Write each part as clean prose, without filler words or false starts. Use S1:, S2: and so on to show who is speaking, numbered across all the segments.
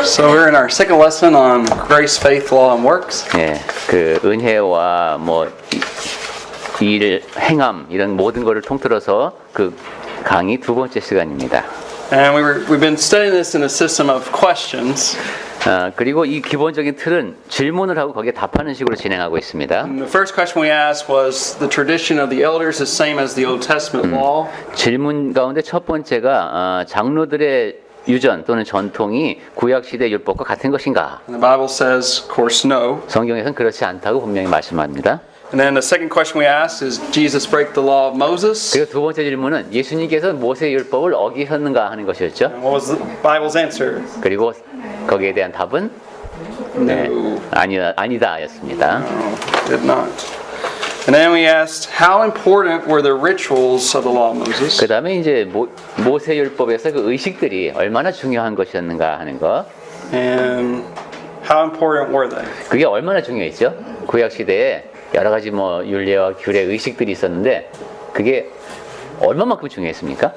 S1: So we're in our second lesson on grace, faith, law, and works.
S2: 예, 그 은혜와 뭐 일, 행함 이런 모든 것을 통틀어서 그 강의 두 번째 시간입니다.
S1: And we've been studying this in a system of questions.
S2: 그리고 이 기본적인 틀은 질문을 하고 거기에 답하는 식으로 진행하고 있습니다.
S1: And the first question we asked was the tradition of the elders is same as the Old Testament law.
S2: 질문 가운데 첫 번째가 장로들의 유전 또는 전통이 구약 시대 율법과 같은 것인가?
S1: And the Bible says, of course, no.
S2: 성경에서는 그렇지 않다고 분명히 말씀합니다.
S1: And then the second question we asked is, Jesus break the law of Moses?
S2: 그리고 두 번째 질문은 예수님께서 모세 율법을 어기셨는가 하는 것이었죠.
S1: And what was the Bible's answer?
S2: 그리고 거기에 대한 답은 네,
S1: No.
S2: 아니다였습니다.
S1: No, did not. And then we asked, how important were the rituals of the law of Moses?
S2: 그 다음에 이제 모세 율법에서 그 의식들이 얼마나 중요한 것이었는가 하는 것.
S1: And how important were they?
S2: 그게 얼마나 중요했죠? 구약 시대에 여러 가지 뭐 율례와 규례 의식들이 있었는데 그게 얼마만큼 중요했습니까?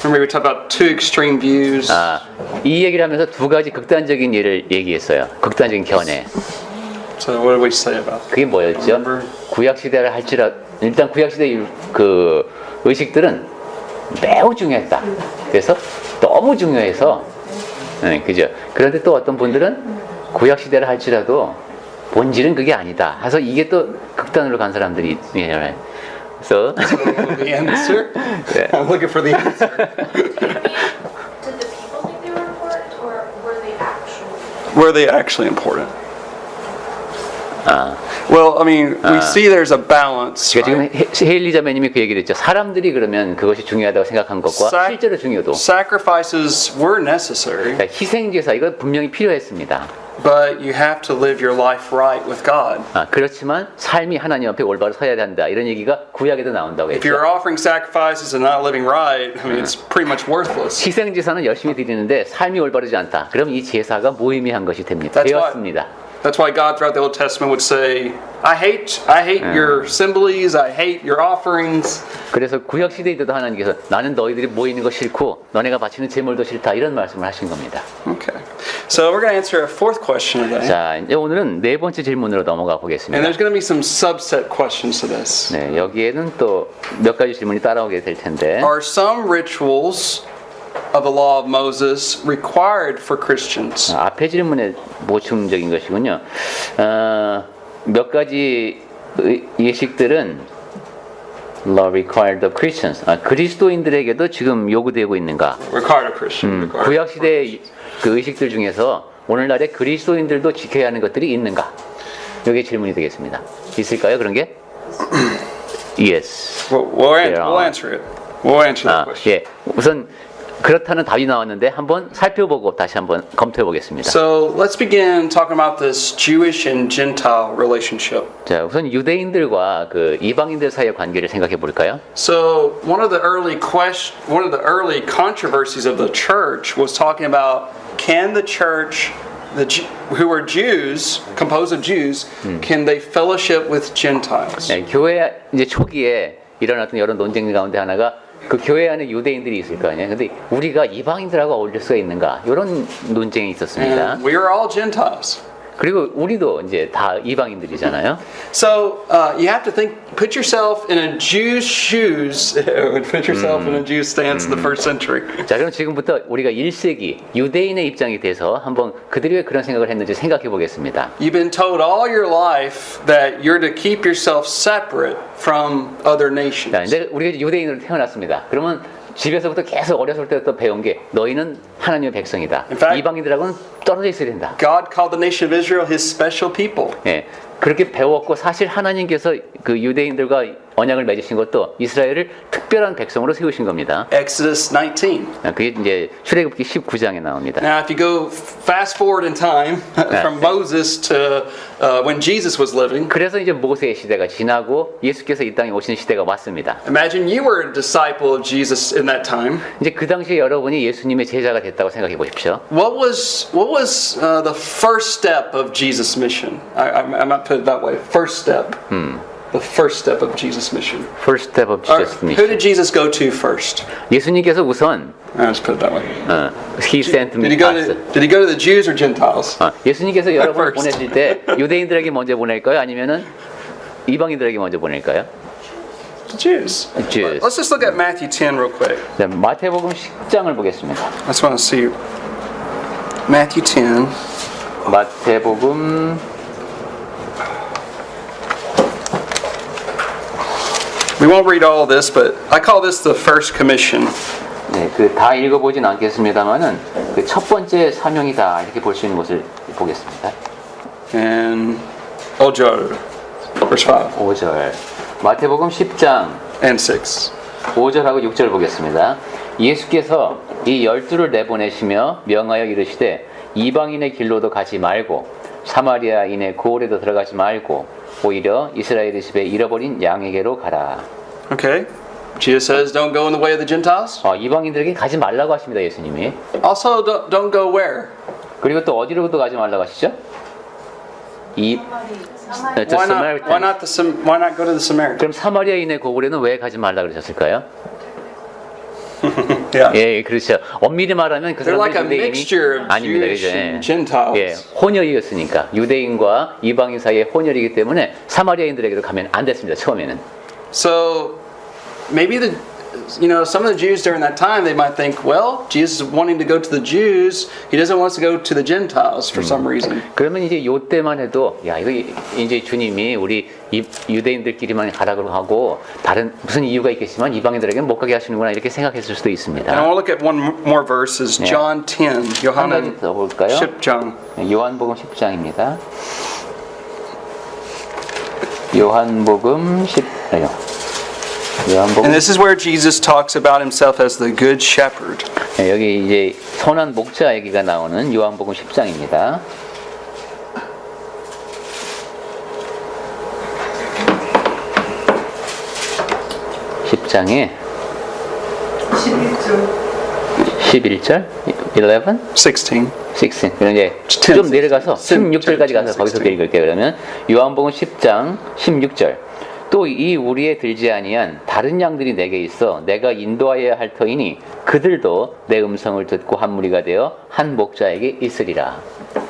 S1: Remember we talked about two extreme views.
S2: 이 얘기를 하면서 두 가지 극단적인 예를 얘기했어요. 극단적인 견해.
S1: So what did we say about that?
S2: 그게 뭐였죠? 구약 시대를 할지라도 일단 구약 시대 그 의식들은 매우 중요했다. 그래서 너무 중요해서 그죠? 그런데 또 어떤 분들은 구약 시대를 할지라도 본질은 그게 아니다. 해서 이게 또 극단으로 간 사람들이 있어요. So
S1: The answer?
S2: Yeah.
S1: I'm looking for the answer.
S3: Did the people think they were important, or were they actually?
S1: Were they actually important? Well, I mean, we see there's a balance.
S2: 그러니까
S1: Right?
S2: 지금 헤일리 자매님이 그 얘기를 했죠. 사람들이 그러면 그것이 중요하다고 생각한 것과
S1: Sac-
S2: 실제로 중요도.
S1: Sacrifices were necessary,
S2: 그러니까 희생제사 이거 분명히 필요했습니다.
S1: but you have to live your life right with God.
S2: 그렇지만 삶이 하나님 앞에 올바로 서야 한다. 이런 얘기가 구약에도 나온다고
S1: If you're
S2: 했죠.
S1: offering sacrifices and not living right, I mean, it's pretty much worthless.
S2: 희생제사는 열심히 드리는데 삶이 올바르지 않다. 그럼 이 제사가 무의미한 것이 됩니다.
S1: That's why-
S2: 되었습니다.
S1: That's why God throughout the Old Testament would say, I hate your symbols, I hate your offerings.
S2: 그래서 구약 시대에도 하나님께서 나는 너희들이 모이는 거 싫고 너네가 바치는 제물도 싫다 이런 말씀을 하신 겁니다.
S1: Okay. So we're going to answer a fourth question today.
S2: 자, 이제 오늘은 네 번째 질문으로 넘어가
S1: And
S2: 보겠습니다.
S1: there's going to be some subset questions to this.
S2: 네, 여기에는 또 몇 가지 질문이 따라오게 될 텐데
S1: Are some rituals of the law of Moses required for Christians?
S2: 앞에 질문에 보충적인 것이군요. 몇 가지 예식들은 law required of Christians. 그리스도인들에게도 지금 요구되고 있는가?
S1: Required of Christians. Required.
S2: 구약 시대의 그 의식들 중에서 오늘날의 그리스도인들도 지켜야 하는 것들이 있는가? 이게 질문이 되겠습니다. 있을까요? 그런 게? Yes.
S1: We'll answer it. We'll answer that question.
S2: 예. 우선 그렇다는 답이 나왔는데 한번 살펴보고 다시 한번 검토해 보겠습니다.
S1: So let's begin talking about this Jewish and Gentile relationship.
S2: 자, 우선 유대인들과 그 이방인들 사이의 관계를 생각해 볼까요?
S1: So one of the early controversies of the church was talking about can the church, who are Jews, composed of Jews, can they fellowship with Gentiles?
S2: 네, 교회 이제 초기에 일어났던 여러 논쟁 가운데 하나가 그 교회 안에 유대인들이 있을 거 아니에요. 근데 우리가 이방인들하고 어울릴 수가 있는가? 이런 논쟁이 있었습니다.
S1: And we are all Gentiles.
S2: 그리고 우리도 이제 다 이방인들이잖아요.
S1: So you have to put yourself in a Jew's shoes, put yourself in a Jew's stance in the first century.
S2: 자, 그럼 지금부터 우리가 1세기 유대인의 입장이 돼서 한번 그들이 왜 그런 생각을 했는지 생각해 보겠습니다.
S1: You've been told all your life that you're to keep yourself separate from other
S2: 자,
S1: nations.
S2: 근데 우리가 이제 유대인으로 태어났습니다. 그러면 집에서부터 계속 어렸을 때부터 배운 게 너희는 하나님의 백성이다.
S1: In fact-
S2: 이방인들하고는 떨어져 있어야 된다.
S1: God called the nation of Israel His special people.
S2: 예, 그렇게 배웠고 사실 하나님께서 그 유대인들과 언약을 맺으신 것도 이스라엘을 특별한 백성으로 세우신 겁니다.
S1: Exodus 19.
S2: 그게 이제 출애굽기 19장에 나옵니다.
S1: Now, if you go fast forward in time from Moses to when Jesus was living,
S2: 그래서 이제 모세의 시대가 지나고 예수께서 이 땅에 오시는 시대가 왔습니다.
S1: imagine you were a disciple of Jesus in that time.
S2: 이제 그 당시에 여러분이 예수님의 제자가 됐다고 생각해 보십시오.
S1: What was the first step of Jesus' mission? I might put it that way. First step. the first step of Jesus' mission?
S2: First step of
S1: Or
S2: Jesus'
S1: who
S2: mission.
S1: did Jesus go to first?
S2: 예수님께서 우선
S1: I'll just put it that way.
S2: He sent
S1: Did
S2: me
S1: he go
S2: us.
S1: to the Jews or Gentiles?
S2: 예수님께서 여러분을
S1: First.
S2: 보내실 때 유대인들에게 먼저 보낼까요? 아니면은 이방인들에게 먼저 보낼까요?
S1: The Jews.
S2: Jews.
S1: Let's just look at Matthew 10 real quick.
S2: 자, 마태복음 10장을 보겠습니다.
S1: I just want to see Matthew 10.
S2: 마태복음
S1: We won't read all of this, but I call this the first commission.
S2: 네, 그 다 읽어보진 않겠습니다만은 그 첫 번째 사명이다 이렇게 볼 수 있는 것을 보겠습니다.
S1: And 5절, verse 5
S2: 5절 마태복음 10장
S1: and 6.
S2: 5절하고 6절 보겠습니다. 예수께서 이 12를 내보내시며 명하여 이르시되 이방인의 길로도 가지 말고 사마리아인의 고을에도 들어가지 말고 오히려 이스라엘의 집에 잃어버린 양에게로 가라.
S1: Okay. Jesus says, don't go in the way of the Gentiles.
S2: 이방인들에게 가지 말라고 하십니다. 예수님이.
S1: Also, don't go where?
S2: 그리고 또 어디로도 가지 말라고 하시죠? 저
S1: Why not go to the Samaritans?
S2: 그럼 사마리아인의 고을에는 왜 가지 말라 그러셨을까요?
S1: Yeah.
S2: 예, 그렇죠. 엄밀히 말하면 그
S1: They're like a
S2: 사람들
S1: mixture
S2: 유대인이
S1: of
S2: 아닙니다.
S1: Jewish
S2: 그죠?
S1: and Gentiles.
S2: 예, 혼혈이었으니까 유대인과 이방인 사이의 혼혈이기 때문에 사마리아인들에게도 가면 안 됐습니다. 처음에는.
S1: So maybe some of the Jews during that time, they might think, well, Jesus is wanting to go to the Jews. He doesn't want us to go to the Gentiles for some reason.
S2: 그러면 이제 요 때만 해도 야 이거 이제 주님이 우리 유대인들끼리만 가라고 하고 다른 무슨 이유가 있겠지만 이방인들에게는 못 가게 하시는구나 이렇게 생각했을 수도
S1: And I
S2: 있습니다.
S1: want to look at one more verse, is
S2: Yeah.
S1: John 10.
S2: 한 가지
S1: 요한은
S2: 더 볼까요?
S1: 10장.
S2: 요한복음 10장입니다. 요한복음 10. 요한복음.
S1: And this is where Jesus talks about himself as the good shepherd.
S2: 여기 이제 선한 목자 얘기가 나오는 요한복음 10장입니다. (10장에) 11절 11?
S1: 16.
S2: 16. 그럼 이제
S1: 10.
S2: 좀 내려가서 16절까지
S1: 10,
S2: 가서 거기서
S1: 16.
S2: 읽을게요. 그러면 요한복음 10장 16절. 또 이 우리에 들지 아니한 다른 양들이 내게 있어 내가 인도하여야 할 터이니 그들도 내 음성을 듣고 한 무리가 되어 한 목자에게 있으리라.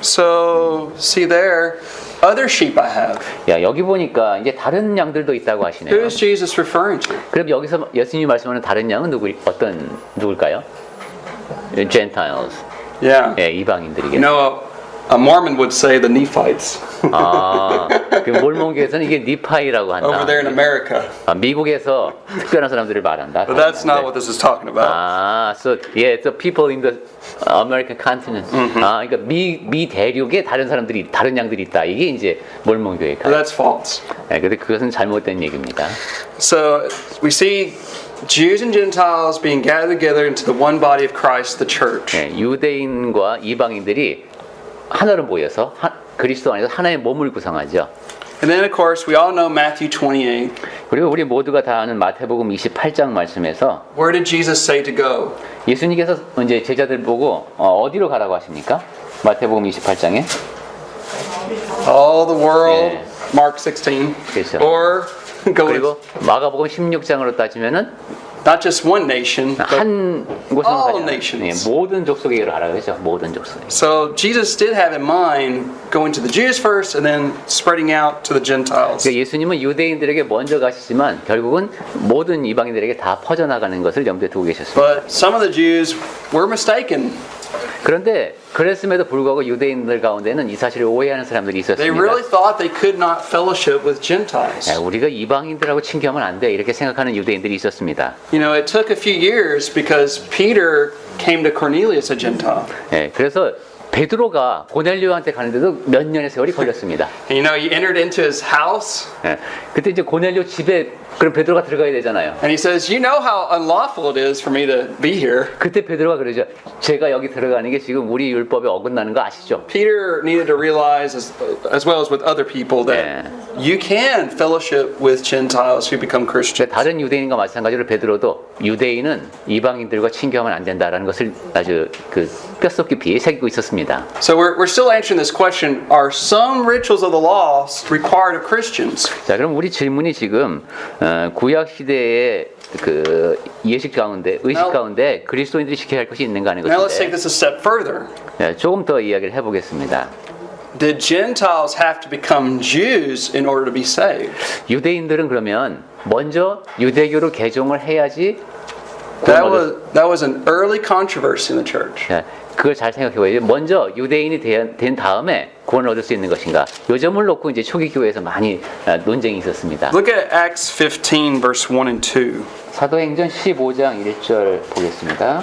S1: So, see there, other sheep I have.
S2: 야, 여기 보니까 이제 다른 양들도 있다고
S1: Who
S2: 하시네요.
S1: is Jesus referring to?
S2: 그럼 여기서 예수님이 말씀하는 다른 양은 누굴까요? Gentiles.
S1: Yeah.
S2: 예, 이방인들이겠죠.
S1: You know, a Mormon would say the Nephites
S2: 그 몰몬교에서는 이게 니파이라고 한다.
S1: over there in America.
S2: 미국에서 특별한 사람들을 말한다.
S1: But that's not what this is talking about.
S2: So yeah, the people in the American continent. 그러니까 미 대륙에 다른 사람들이 다른 양들이 있다. 이게 이제 몰몬교의
S1: But that's false.
S2: 근데 그것은 잘못된 얘기입니다.
S1: So we see Jews and Gentiles being gathered together into the one body of Christ, the church.
S2: 유대인과 이방인들이 하나로 모여서 그리스도 안에서 하나의 몸을 구성하죠.
S1: And then, of course, we all know Matthew 28.
S2: 그리고 우리 모두가 다 아는 마태복음 28장 말씀에서
S1: Where did Jesus say to go?
S2: 예수님께서 이제 제자들 보고 어디로 가라고 하십니까? 마태복음 28장에
S1: All the world,
S2: Yeah.
S1: Mark 16.
S2: 그렇죠.
S1: Or go with
S2: 그리고 마가복음 16장으로 따지면은
S1: not just one nation, but
S2: 한 곳으로
S1: all
S2: 가지
S1: nations.
S2: 모든 족속에게로 가라 그러죠. 모든 족속.
S1: so Jesus did have in mind going to the Jews first and then spreading out to the Gentiles.
S2: 그러니까 예수님은 유대인들에게 먼저 가시지만 결국은 모든 이방인들에게 다 퍼져나가는 것을 염두에 두고 계셨습니다.
S1: But some of the Jews were mistaken.
S2: 그런데 그랬음에도 불구하고 유대인들 가운데는 이 사실을 오해하는 사람들이
S1: They
S2: 있었습니다.
S1: really thought they could not fellowship with Gentiles.
S2: 우리가 이방인들하고 친교하면 안 돼 이렇게 생각하는 유대인들이 있었습니다.
S1: You know, it took a few years because Peter came to Cornelius, a Gentile.
S2: 그래서 베드로가 고넬료한테 가는데도 몇 년의 세월이 걸렸습니다.
S1: And you know, he entered into his house.
S2: 그때 이제 고넬료 집에 그럼 베드로가 들어가야 되잖아요.
S1: And he says, "You know how unlawful it is for me to be here."
S2: 그때 베드로가 그러죠. 제가 여기 들어가는 게 지금 우리 율법에 어긋나는 거 아시죠?
S1: Peter needed to realize, as well as with other people, that you can fellowship with Gentiles who become Christians.
S2: 다른 유대인과 마찬가지로 베드로도 유대인은 이방인들과 친교하면 안 된다라는 것을 아주 그 뼛속 깊이 새기고 있었습니다.
S1: So we're still answering this question: are some rituals of the law required of Christians?
S2: 자, 그럼 우리 질문이 지금 구약 시대의 그 예식 가운데, 의식 가운데 그리스도인들이 지켜야 할 것이 있는가 하는
S1: Now let's take
S2: 것인데
S1: this a step further.
S2: 조금 더 이야기를 해보겠습니다.
S1: Did Gentiles have to become Jews in order to be saved?
S2: 유대인들은 그러면 먼저 유대교로 개종을 해야지
S1: That was an early controversy in the church.
S2: 자, 그걸 잘 생각해봐요. 먼저 유대인이 된 다음에 구원을 얻을 수 있는 것인가? 요 점을 놓고 이제 초기 교회에서 많이 논쟁이 있었습니다.
S1: Look at Acts 15, verse 1 and 2.
S2: 사도행전 15장 1절 보겠습니다.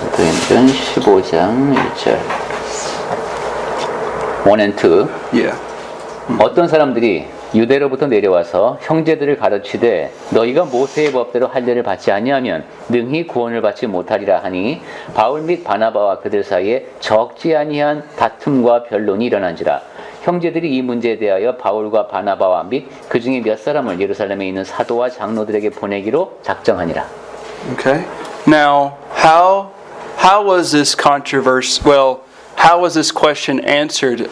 S2: 사도행전 15장 1절 1 and 2
S1: Yeah.
S2: 어떤 사람들이 유대로부터 내려와서 형제들을 가르치되 너희가 모세의 법대로 할례를 받지 아니하면 능히 구원을 받지 못하리라 하니 바울 및 바나바와 그들 사이에 적지 아니한 다툼과 변론이 일어난지라 형제들이 이 문제에 대하여 바울과 바나바와 및 그 중에 몇 사람을 예루살렘에 있는 사도와 장로들에게 보내기로 작정하니라.
S1: Okay. Now, how was this controversy? Well, how was this question answered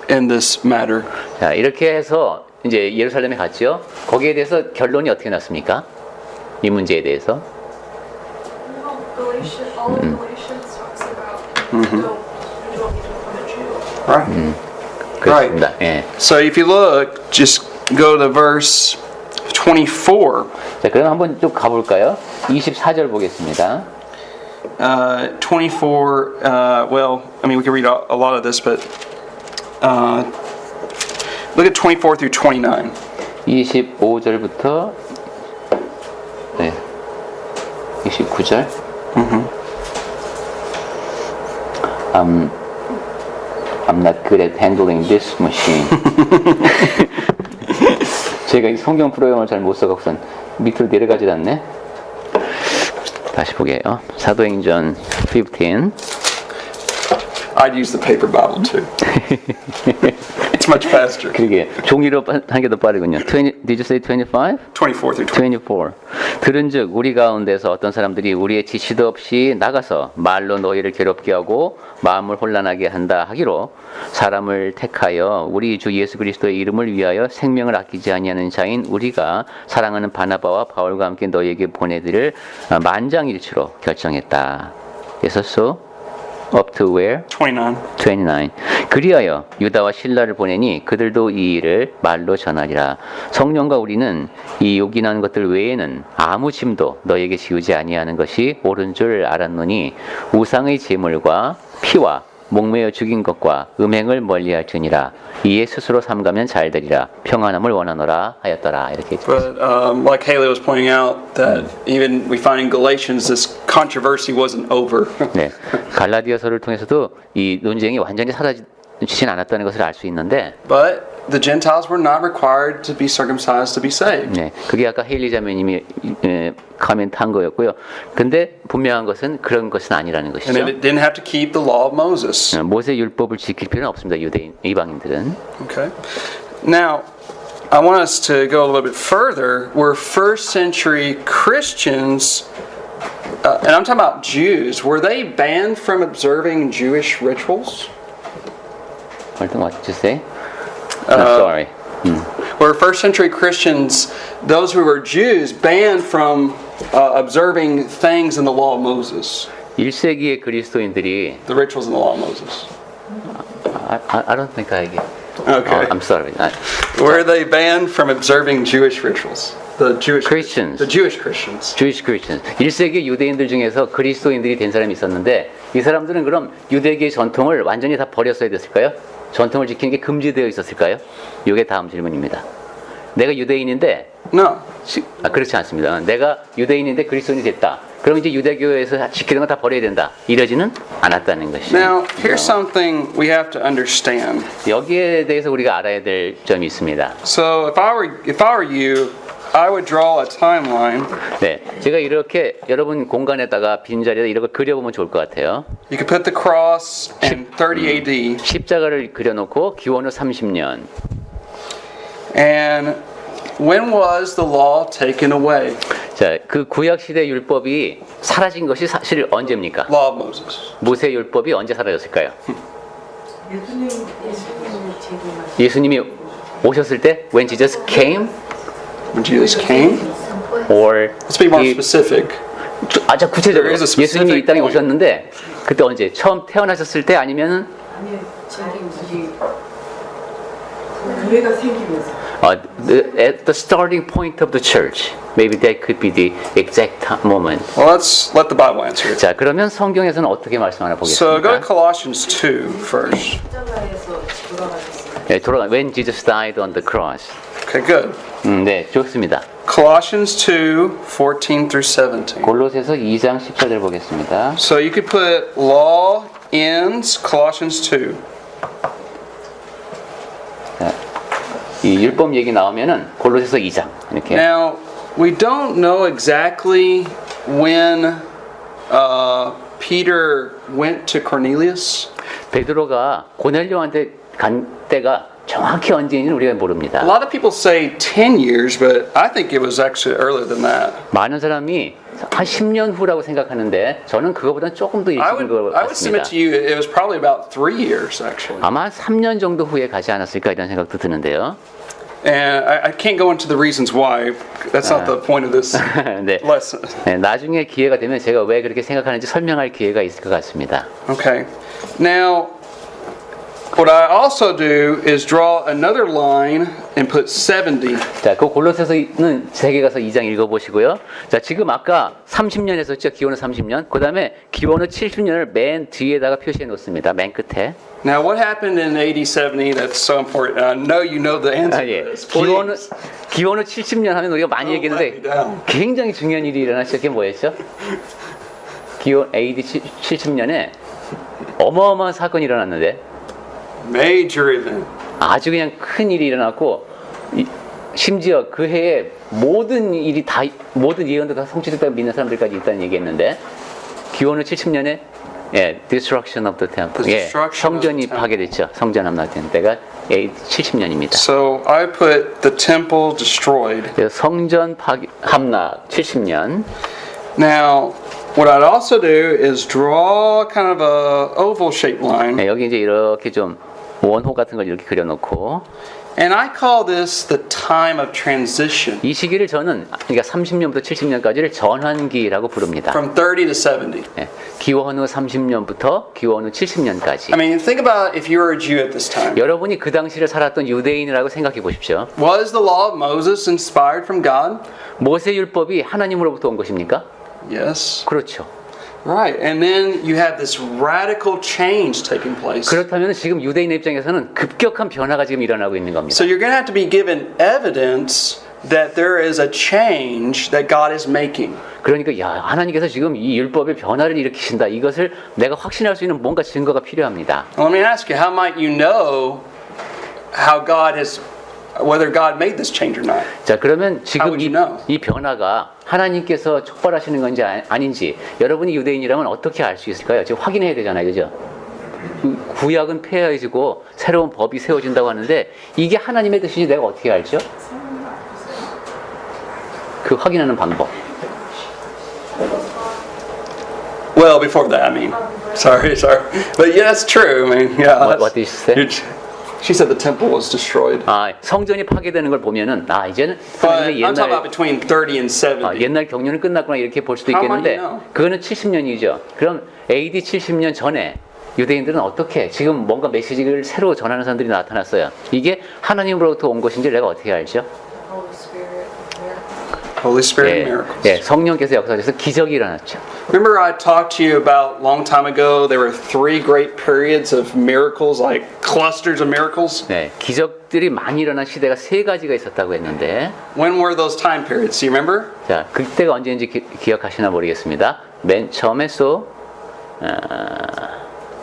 S1: in this matter?
S2: 자, 이렇게 해서 이제 예루살렘에 갔죠. 거기에 대해서 결론이 어떻게 났습니까? 이 문제에 대해서.
S3: Well, all of Galatians talks about don't become a Jew.
S1: Right.
S2: 그렇습니다. 예.
S1: So if you look, just go to verse 24.
S2: 자, 그럼 한번 쭉 가볼까요? 24절 보겠습니다.
S1: 24. Well, I mean, we can read a lot of this, but look at 24 through 29.
S2: 25절부터 네, 29절. I'm not good at handling this machine. 제가 이 성경 프로그램을 잘 못 써갖고선 밑으로 내려가질 않네. 다시 보게요. 사도행전 15.
S1: I'd use the paper Bible too. It's much faster.
S2: 그러게 종이로 한 게 더 빠르군요. 20, did you say 25?
S1: 24 through 20.
S2: 24. 들은즉 우리 가운데서 어떤 사람들이 우리의 지시도 없이 나가서 말로 너희를 괴롭게 하고 마음을 혼란하게 한다 하기로 사람을 택하여 우리 주 예수 그리스도의 이름을 위하여 생명을 아끼지 아니하는 자인 우리가 사랑하는 바나바와 바울과 함께 너희에게 보내드릴 만장일치로 결정했다. 예서서 up to where?
S1: 29.
S2: 29. 그리하여 유다와 실라를 보내니 그들도 이 일을 말로 전하리라. 성령과 우리는 이 요긴한 것들 외에는 아무 짐도 너에게 지우지 아니하는 것이 옳은 줄 알았노니 우상의 제물과 피와 목매어 죽인 것과 음행을 멀리할지니라. 이에 스스로 삼가면 잘되리라. 평안함을 원하노라 하였더라. 이렇게 했죠.
S1: But like Haley was pointing out, that even we find in Galatians this controversy wasn't over.
S2: 네, 갈라디아서를 통해서도 이 논쟁이 완전히 사라지진 않았다는 것을 알 수 있는데,
S1: But the Gentiles were not required to be circumcised to be saved.
S2: 네, 그게 아까 헤일리 자매님이 코멘트한 거였고요. 근데 분명한 것은 그런 것은 아니라는
S1: And
S2: 것이죠.
S1: it didn't have to keep the law of Moses.
S2: 모세 율법을 지킬 필요는 없습니다. 유대인 이방인들은.
S1: Okay. Now, I want us to go a little bit further. Were first century Christians, and I'm talking about Jews, were they banned from observing Jewish rituals?
S2: What did you say? I'm sorry.
S1: Were first century Christians, those who were Jews, banned from observing things in the law of Moses?
S2: 1세기의 그리스도인들이
S1: The rituals in the law of Moses.
S2: I don't think I get.
S1: Okay.
S2: I'm sorry.
S1: Were they banned from observing Jewish rituals? The Jewish
S2: Christians.
S1: The Jewish Christians.
S2: Jewish Christians. 1세기 유대인들 중에서 그리스도인들이 된 사람이 있었는데 이 사람들은 그럼 유대계의 전통을 완전히 다 버렸어야 됐을까요? 전통을 지키는 게 금지되어 있었을까요? 이게 다음 질문입니다. 내가 유대인인데
S1: No.
S2: 그렇지 않습니다. 내가 유대인인데 그리스도인이 됐다. 그럼 이제 유대교에서 지키는 거 다 버려야 된다. 이러지는 않았다는 것이죠.
S1: Now, here's something we have to understand.
S2: 여기에 대해서 우리가 알아야 될 점이 있습니다.
S1: So, if I were you, I would draw a timeline.
S2: 네, 제가 이렇게 여러분 공간에다가 빈자리에다 이런 걸 그려보면 좋을 것 같아요.
S1: You could put the cross in 30 AD,
S2: 십자가를 그려놓고 기원 후 30년.
S1: and when was the law taken away?
S2: 자, 그 구약 시대 율법이 사라진 것이 사실 언제입니까?
S1: Law of Moses.
S2: 모세 율법이 언제 사라졌을까요?
S4: 예수님이 제공하신
S2: 예수님이 오셨을 때 when Jesus came
S1: When Jesus came?
S2: or
S1: Let's be more
S2: he-
S1: specific.
S2: 아주 구체적으로
S1: There is a specific
S2: 예수님이 이 땅에
S1: point.
S2: 오셨는데 그때 언제? 처음 태어나셨을 때 아니면은
S4: 아니 저기 교회가 생기면서
S2: at the starting point of the church. Maybe that could be the exact moment.
S1: Well, let's let the Bible answer it.
S2: 자, 그러면 성경에서는 어떻게 말씀하나
S1: So go to
S2: 보겠습니다.
S1: Colossians 2 first.
S4: 십자가에서 돌아가셨어요.
S2: 네, when Jesus died on the cross.
S1: Okay, good.
S2: 네, 좋습니다.
S1: Colossians 2, 14 through 17.
S2: 골로새서 2장 14절 보겠습니다.
S1: So you could put law ends Colossians 2.
S2: 이 율법 얘기 나오면은 골로새서 2장 이렇게.
S1: Now, we don't know exactly when Peter went to Cornelius.
S2: 베드로가 고넬료한테 간 때가 정확히 언제인지는 우리가 모릅니다.
S1: A lot of people say 10 years, but I think it was actually earlier than that.
S2: 많은 사람이 한 10년 후라고 생각하는데 저는 그거보다는 조금 더 일찍인 것
S1: I would submit
S2: 같습니다.
S1: to you it was probably about 3 years actually.
S2: 아마 한 3년 정도 후에 가지 않았을까 이런 생각도 드는데요.
S1: And I can't go into the reasons why. That's not the point of this
S2: 네.
S1: lesson.
S2: 네, 나중에 기회가 되면 제가 왜 그렇게 생각하는지 설명할 기회가 있을 것 같습니다.
S1: Okay. Now, what I also do is draw another line and put 70.
S2: 자, 그 골로새서는 세계 가서 2장 읽어보시고요. 자, 지금 아까 30년 했었죠. 기원후 30년. 그 다음에 기원후 70년을 맨 뒤에다가 표시해 놓습니다. 맨 끝에.
S1: Now, what happened in AD 70? That's so important. I know you know the answer
S2: 아, 예.
S1: to this. Please.
S2: 기원후 70년 하면 우리가 많이
S1: Don't
S2: 얘기했는데
S1: let me down.
S2: 굉장히 중요한 일이 일어났죠. 그게 뭐였죠? 기원 AD 70년에 어마어마한 사건이 일어났는데
S1: Major event.
S2: 아주 그냥 큰 일이 일어났고 심지어 그 해에 모든 예언도 다 성취됐다고 믿는 사람들까지 있다는 얘기했는데 기원후 70년에 destruction of the temple.
S1: The destruction of
S2: 성전이
S1: the temple.
S2: 파괴됐죠. 성전 함락된 때가 70년입니다.
S1: So I put the temple destroyed.
S2: 그래서 성전 함락 70년.
S1: Now, what I'd also do is draw kind of a oval shaped line.
S2: 네, 여기 이제 이렇게 좀 원호 같은 걸 이렇게 그려놓고
S1: And I call this the time of transition
S2: 이 시기를 저는 그러니까 30년부터 70년까지를 전환기라고 부릅니다.
S1: from 30 to 70.
S2: 기원 후 30년부터 기원 후 70년까지.
S1: I mean, think about if you were a Jew at this time.
S2: 여러분이 그 당시를 살았던 유대인이라고 생각해 보십시오.
S1: Was the law of Moses inspired from God?
S2: 모세 율법이 하나님으로부터 온 것입니까?
S1: Yes.
S2: 그렇죠.
S1: Right. And then you have this radical change taking place.
S2: 그렇다면 지금 유대인의 입장에서는 급격한 변화가 지금 일어나고 있는 겁니다.
S1: So you're going to have to be given evidence that there is a change that God is making.
S2: 그러니까 야 하나님께서 지금 이 율법의 변화를 일으키신다. 이것을 내가 확신할 수 있는 뭔가 증거가 필요합니다.
S1: Well, let me ask you, how might you know how God has, whether God made this change or not?
S2: 자 그러면
S1: How
S2: 지금
S1: would you know?
S2: 이 변화가 하나님께서 촉발하시는 건지 아닌지 여러분이 유대인이라면 어떻게 알 수 있을까요? 지금 확인해야 되잖아요, 그죠? 구약은 폐하해지고 새로운 법이 세워진다고 하는데 이게 하나님의 뜻인지 내가 어떻게 알죠? 그 확인하는 방법.
S1: Well, before that, I mean. Sorry. But yeah, that's true. I mean, yeah.
S2: What did she say?
S1: She said the temple was destroyed.
S2: 아 성전이 파괴되는 걸 보면은 아 이제는
S1: But
S2: 하나님의
S1: I'm talking about
S2: 옛날
S1: between 30 and 70.
S2: 옛날 경륜은 끝났구나 이렇게 볼 수도
S1: How might
S2: 있겠는데
S1: you know?
S2: 그거는 70년이죠. 그럼 AD 70년 전에 유대인들은 어떻게 지금 뭔가 메시지를 새로 전하는 사람들이 나타났어요. 이게 하나님으로부터 온 것인지 내가 어떻게 알죠?
S3: Holy Spirit, miracles.
S1: Holy Spirit
S2: 예,
S1: miracles.
S2: 예, 성령께서 역사하셔서 기적이 일어났죠.
S1: Remember I talked to you about a long time ago, there were 3 great periods of miracles, like clusters of miracles?
S2: 네, 기적 기적들이 많이 일어난 시대가 세 가지가 있었다고 했는데,
S1: When were those time periods? Do you remember?
S2: 자, 그때가 언제인지 기억하시나 모르겠습니다. 맨 처음에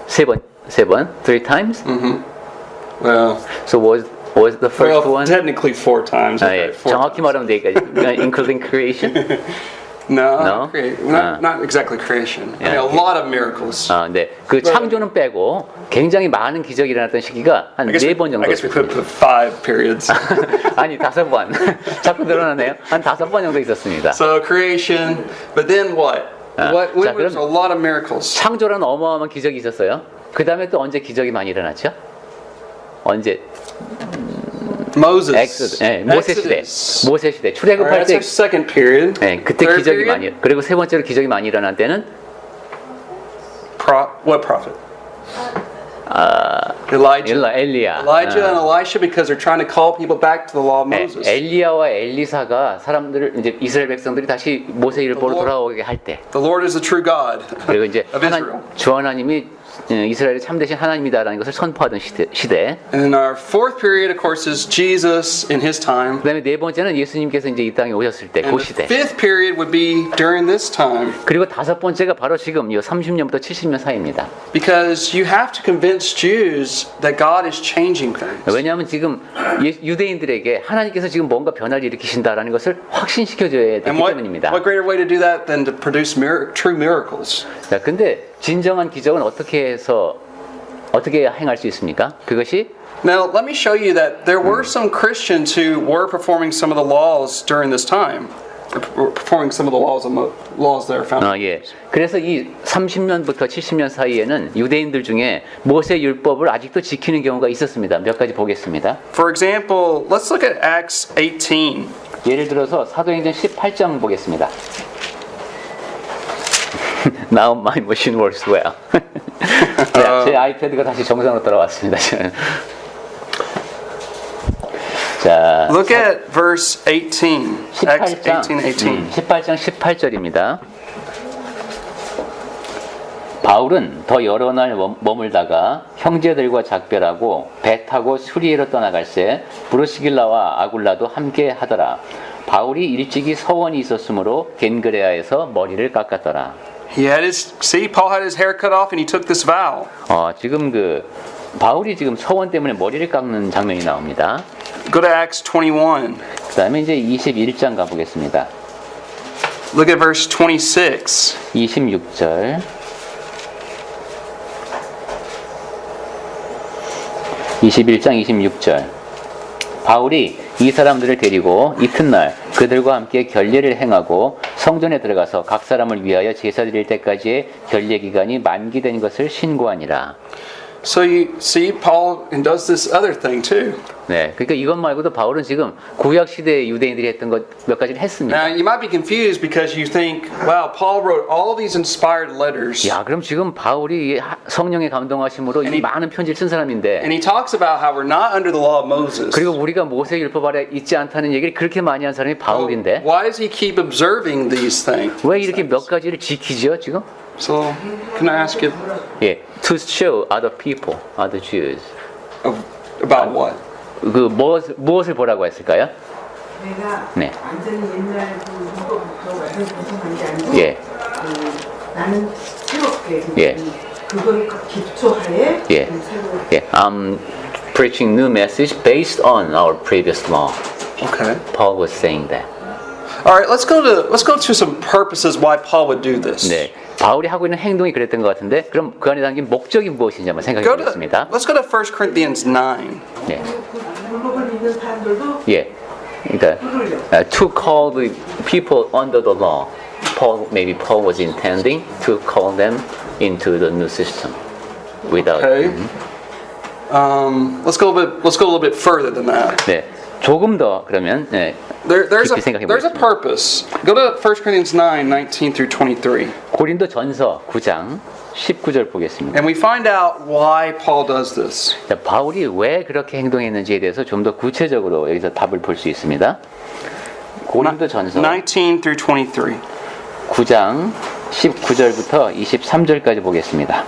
S2: 세 번, three times.
S1: Well,
S2: So was the first one?
S1: technically 4 times.
S2: 아,
S1: Okay,
S2: 예.
S1: 4
S2: 정확히
S1: times.
S2: 말하면 되니까 including creation.
S1: No,
S2: No?
S1: not exactly creation. I mean,
S2: Yeah,
S1: a
S2: okay.
S1: lot of miracles.
S2: 아, 네. 그 창조는 빼고 굉장히 많은 기적이 일어났던 시기가 한
S1: I
S2: 네 번 정도.
S1: guess we could put 5 periods.
S2: 아니 5번. 자꾸 늘어나네요. 한 5번 정도 있었습니다.
S1: So creation, but then what? When
S2: 자,
S1: was a
S2: 그럼-
S1: lot of miracles?
S2: 창조라는 어마어마한 기적이 있었어요. 그 다음에 또 언제 기적이 많이 일어났죠? 언제?
S1: Moses.
S2: 엑소드, 예, 모세 시대,
S1: Exodus.
S2: 모세 시대
S1: All
S2: 출애굽할
S1: right, that's
S2: 때,
S1: our second period.
S2: 예, 그때
S1: Third
S2: 기적이
S1: period?
S2: 많이. 그리고 세 번째로 기적이 많이 일어난 때는
S1: What prophet? Elijah.
S2: 엘리야.
S1: Elijah and Elisha, because they're trying to call people back to the law of
S2: 예,
S1: Moses.
S2: 엘리야와 엘리사가 사람들을 이제 이스라엘 백성들이 다시 모세 율법으로
S1: Lord-
S2: 돌아오게 할 때,
S1: The Lord is the true God
S2: 그리고 이제
S1: of Israel.
S2: 주 하나님이 이스라엘의 참되신 하나님이다라는 것을 선포하던 시대.
S1: And then our fourth period, of course, is Jesus in his time.
S2: 그다음에 네 번째는 예수님께서 이제 이 땅에 오셨을 때, 그
S1: And the
S2: 시대.
S1: fifth period would be during this time.
S2: 그리고 다섯 번째가 바로 지금 이 30년부터 70년 사이입니다.
S1: Because you have to convince Jews that God is changing things.
S2: 왜냐하면 지금 유대인들에게 하나님께서 지금 뭔가 변화를 일으키신다라는 것을 확신시켜줘야 되기
S1: And
S2: 때문입니다.
S1: what greater way to do that than to produce true miracles?
S2: 자, 근데 진정한 기적은 어떻게 행할 수 있습니까? 그것이
S1: Now, let me show you that there were some Christians who were performing some of the laws during this time. Or performing some of the laws that are found.
S2: 예. 그래서 이 30년부터 70년 사이에는 유대인들 중에 모세 율법을 아직도 지키는 경우가 있었습니다. 몇 가지 보겠습니다.
S1: For example, let's look at Acts 18.
S2: 예를 들어서 사도행전 18장 보겠습니다. Now my machine works well. 자, 제 아이패드가 다시 정상으로 돌아왔습니다. 자,
S1: Look at verse 18. Acts 18:18.
S2: 18장 18절입니다. 바울은 더 여러 날 머물다가 형제들과 작별하고 배 타고 수리에로 떠나갈새 브루시길라와 아굴라도 함께 하더라. 바울이 일찍이 서원이 있었으므로 겐그레아에서 머리를 깎았더라.
S1: Paul had his hair cut off and he took this vow.
S2: 지금 바울이 지금 서원 때문에 머리를 깎는 장면이 나옵니다.
S1: Go to Acts 21.
S2: 그 다음에 이제 21장 가보겠습니다.
S1: Look at verse 26.
S2: 26절. 21장 26절. 바울이 이 사람들을 데리고 이튿날 그들과 함께 결례를 행하고 성전에 들어가서 각 사람을 위하여 제사 드릴 때까지의 결례 기간이 만기된 것을 신고하니라.
S1: So you see, Paul does this other thing too.
S2: 네, 그러니까 이것 말고도 바울은 지금 구약 시대 유대인들이 했던 것 몇 가지를 했습니다.
S1: Now, you might be confused because you think, wow, Paul wrote all these inspired letters.
S2: 야, 그럼 지금 바울이 성령의 감동하심으로 이 많은 편지를 쓴 사람인데,
S1: And he talks about how we're not under the law of Moses.
S2: 그리고 우리가 모세 율법 아래 있지 않다는 얘기를 그렇게 많이 한 사람이 바울인데,
S1: Why does he keep observing these things?
S2: 왜 이렇게 몇 가지를 지키죠 지금?
S1: So, can I ask you
S2: 예, to show other people, other Jews.
S1: about what?
S2: 그 무엇을 보라고 했을까요?
S4: 내가
S2: 네.
S4: 완전히 옛날 그 율법부터 완전히 벗어난 게 아니고
S2: 예.
S4: 나는 새롭게
S2: 예.
S4: 그거에 기초하에
S2: 예.
S4: 새롭게
S2: 예, I'm preaching new message based on our previous law.
S1: Okay.
S2: Paul was saying that.
S1: All right, let's go to some purposes why Paul would do this.
S2: 네, 바울이 하고 있는 행동이 그랬던 것 같은데, 그럼 그 안에 담긴 목적이 무엇인지 한번 생각해 보겠습니다.
S1: Let's go to 1 Corinthians 9.
S2: 네,
S4: 율법을 믿는 사람들도
S2: 예, 그러니까 to call the people under the law. Maybe Paul was intending to call them into the new system without.
S1: Okay. Let's go a little bit further than that.
S2: 네, 조금 더 그러면 네,
S1: There's
S2: 깊이 생각해
S1: a
S2: 보겠습니다.
S1: purpose. Go to 1 Corinthians 9, 19 through 23.
S2: 고린도 전서 9장 19절 보겠습니다.
S1: And we find out why Paul does this.
S2: 자, 바울이 왜 그렇게 행동했는지에 대해서 좀 더 구체적으로 여기서 답을 볼 수 있습니다. 고린도 전서
S1: 19 through 23.
S2: 9장 19절부터 23절까지 보겠습니다.